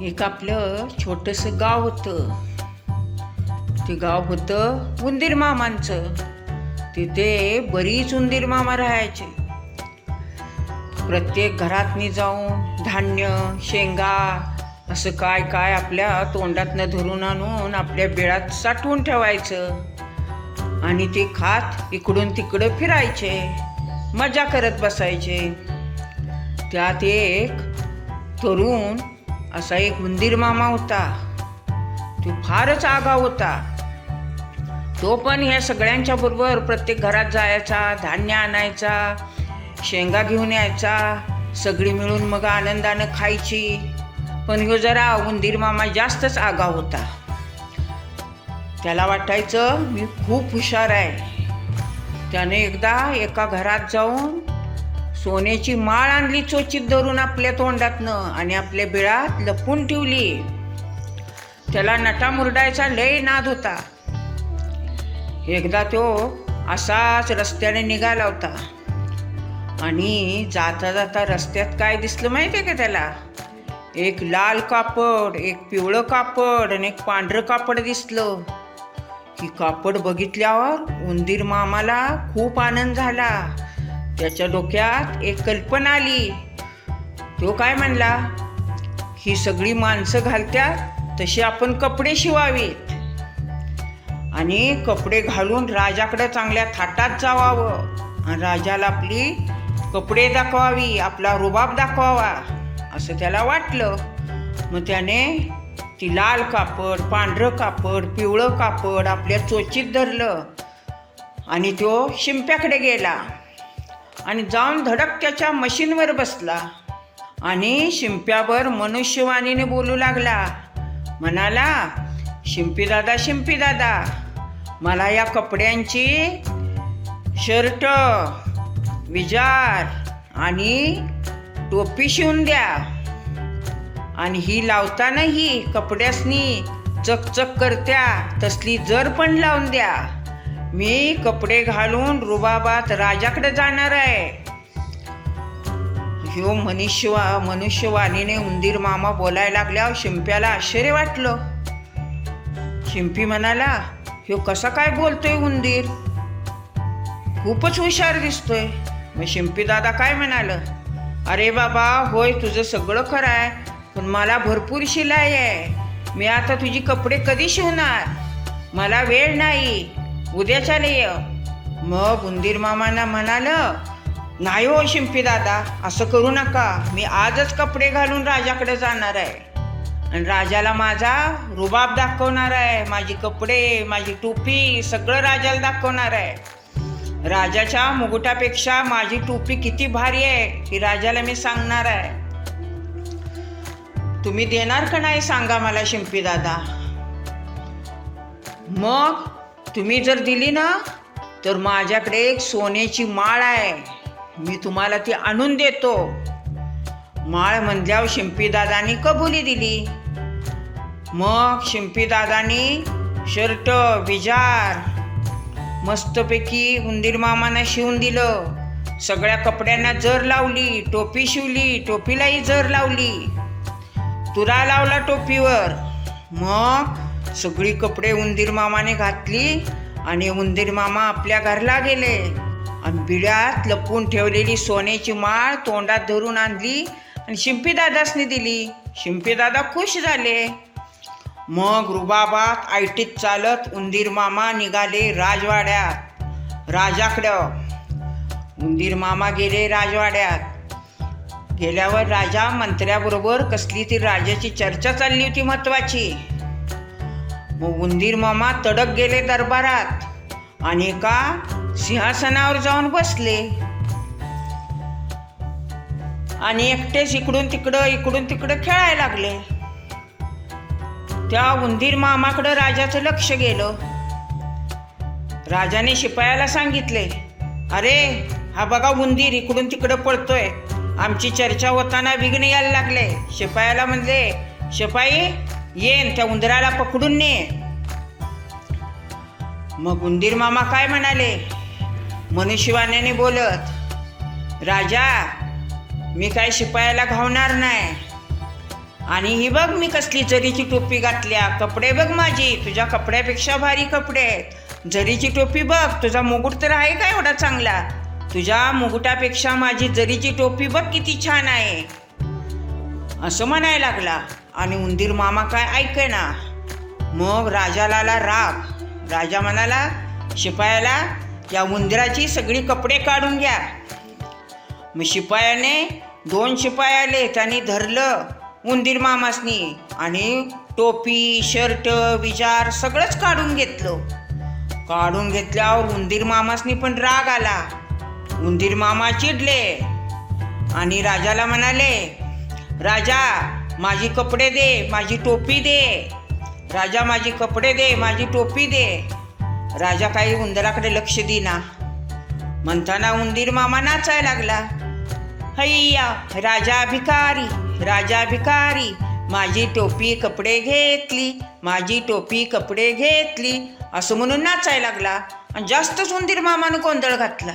एक आपलं छोटंसं गाव होतं. ते गाव होतं उंदीर मामांचं. तिथे बरीच उंदीर मामा राहायचे. प्रत्येक घरातनी जाऊन धान्य शेंगा असं काय काय आपल्या तोंडातनं धरून आणून आपल्या बिळात साठवून ठेवायचं आणि ते खात इकडून तिकडं फिरायचे, मजा करत बसायचे. त्यात एक तरुण असा एक उंदीर मामा होता. तो फारच आगाऊ होता. तो पण ह्या सगळ्यांच्या बरोबर प्रत्येक घरात जायचा, धान्य आणायचा, शेंगा घेऊन यायचा, सगळी मिळून मग आनंदानं खायची. पण ह्यो जरा उंदीर मामा जास्तच आगाऊ होता. त्याला वाटायचं मी खूप हुशार आहे. त्याने एकदा एका घरात जाऊन सोन्याची माळ आणली, चोचीत धरून आपल्या तोंडातनं, आणि आपल्या बिळात लपवून ठेवली. त्याला नटा मुरडायचा लय नाद होता. एकदा तो असाच रस्त्याने निघाला होता आणि जाता जाता रस्त्यात काय दिसलं माहिती आहे का त्याला? एक लाल कापड, एक पिवळं कापड आणि एक पांढरं कापड दिसलं. ही कापड बघितल्यावर उंदीर मामाला खूप आनंद झाला. त्याच्या डोक्यात एक कल्पना आली. तो काय म्हणला, ही सगळी माणसं घालत्यात तशी आपण कपडे शिवावेत आणि कपडे घालून राजाकडे चांगल्या थाटात जावावं आणि राजाला आपली कपडे दाखवावी, आपला रुबाब दाखवावा असं त्याला वाटलं. मग त्याने ती लाल कापड, पांढरं कापड, पिवळं कापड आपल्या चोचीत धरलं आणि तो शिंप्याकडे गेला आणि जाऊन धडक त्याच्या मशीनवर बसला आणि शिंप्यावर मनुष्यवाणीने बोलू लागला. म्हणाला, शिंपी दादा, मला या कपड्यांची शर्ट, विजार आणि टोपी शिवून द्या आणि ही लावताना ही कपड्यासनी चकचक करत्या तसली जर पण लावून द्या. मी कपडे घालून रुबाबात राजाकडे जाणार आहे. ह्यो मनुष्यवाणीने उंदीर मामा बोलायला लागल्यावर शिंप्याला आश्चर्य वाटलं. शिंपी म्हणाला, ह्यो कसा काय बोलतोय उंदीर? खूपच हुशार दिसतोय. मग शिंपी दादा काय म्हणालं, अरे बाबा होय, तुझं सगळं खरं आहे, पण मला भरपूर शिलाई आहे. मी आता तुझी कपडे कधी शिवणार? मला वेळ नाही, उद्याच्याला ये. मग उंदीर मामांना म्हणालं, नाही हो शिंपी दादा, असं करू नका. मी आजच कपडे घालून राजाकडे जाणार आहे आणि राजाला माझा रुबाब दाखवणार आहे. माझी कपडे, माझी टोपी सगळं राजाला दाखवणार आहे. राजाच्या मुकुटापेक्षा माझी टोपी किती भारी आहे ही राजाला मी सांगणार आहे. तुम्ही देणार का नाही सांगा मला शिंपी दादा. मग तुम्ही जर दिली ना तर माझ्याकडे एक सोन्याची माळ आहे, मी तुम्हाला ती आणून देतो. माळ म्हणल्यावर शिंपी दादानी कबुली दिली. मग शिंपी दादानी शर्ट, विजार मस्तपैकी उंदीर मामांना शिवून दिलं. सगळ्या कपड्यांना जर लावली, टोपी शिवली, टोपीलाही जर लावली, तुरा लावला टोपीवर. मग सगळी कपडे उंदीर मामाने घातली आणि उंदीर मामा आपल्या घरला गेले आणि बिळात लपवून ठेवलेली सोन्याची माळ तोंडात धरून आणली आणि शिंपी दादासनी दिली. शिंपी दादा खुश झाले. मग रुबाबात आयटीत चालत उंदीर मामा निघाले राजवाड्यात, राजाकडं. उंदीर मामा गेले राजवाड्यात. गेल्यावर राजा मंत्र्याबरोबर कसली ती राजाची चर्चा चालली होती महत्वाची. मग उंदीर मामा तडक गेले दरबारात आणि एका सिंहासनावर जाऊन बसले आणि एकटेच इकडून तिकडं खेळायला लागले. त्या उंदीर मामाकडं राजाचं लक्ष गेलं. राजाने शिपायाला सांगितले, अरे हा बघा उंदीर इकडून तिकडं पळतोय, आमची चर्चा होताना विघ्न यायला लागले. शिपायाला म्हणले, शिपाई येन त्या उंदराला पकडून ने. मग उंदीर मामा काय म्हणाले, मनुष्यवाण्याने बोलत, राजा मी काय शिपायाला घावणार नाही. आणि ही बघ मी कसली जरीची टोपी घातल्या, कपडे बघ माझी तुझ्या कपड्यापेक्षा भारी कपडे आहेत. जरीची टोपी बघ, तुझा मुकुट तर आहे का एवढा चांगला, तुझ्या मुकुटापेक्षा माझी जरीची टोपी बघ किती छान आहे, असं म्हणायला लागला. आणि उंदीर मामा काय ऐकेना. मग राजाला आला राग. राजा म्हणाला शिपायाला, या उंदराची सगळी कपडे काढून घ्या. मग शिपायाने 2 शिपाई आले, त्यांनी धरलं उंदीर मामासनी आणि टोपी शर्ट विजार सगळंच काढून घेतलं. काढून घेतल्यावर उंदीर मामासनी पण राग आला. उंदीर मामा चिडले आणि राजाला म्हणाले, राजा माझी कपडे दे, माझी टोपी दे, राजा माझी कपडे दे, माझी टोपी दे. राजा काही उंदराकडे लक्ष देईना. म्हणताना उंदीर मामा नाचायला लागला. हैया राजा भिकारी, राजा भिकारी, माझी टोपी कपडे घेतली, माझी टोपी कपडे घेतली, असं म्हणून नाचायला लागला. आणि जास्तच उंदीर मामानं गोंधळ घातला.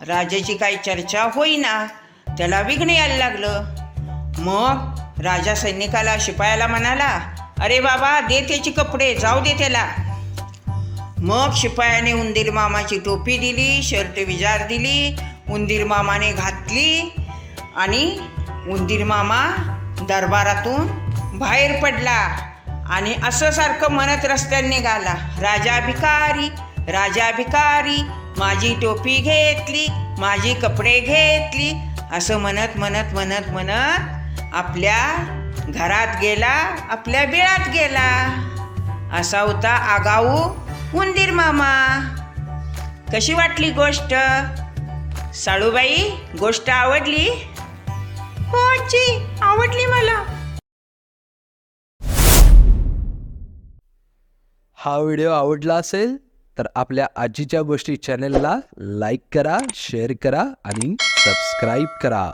राजाची काही चर्चा होईना, त्याला विघ्न यायला लागलं. मग राजा सैनिकाला शिपायाला म्हणाला, अरे बाबा दे त्याची कपडे, जाऊ दे त्याला. मग शिपायाने उंदीर मामाची टोपी दिली, शर्ट विजार दिली, उंदीर मामाने घातली आणि उंदीर मामा दरबारातून बाहेर पडला. आणि असं सारखं म्हणत रस्त्याने निघाला, राजा भिकारी, राजा भिकारी, माझी टोपी घेतली, माझी कपडे घेतली, असं म्हणत म्हणत म्हणत म्हणत आपल्या घरात गेला, आपल्या बिळात गेला. असा होता आगाऊ उंदीर मामा. कशी वाटली गोष्ट साळूबाई? गोष्ट आवडली? हो आजी, आवडली मला. हा व्हिडिओ आवडला असेल तर आपल्या आजीच्या गोष्टी चॅनलला लाईक करा, शेअर करा आणि सबस्क्राईब करा.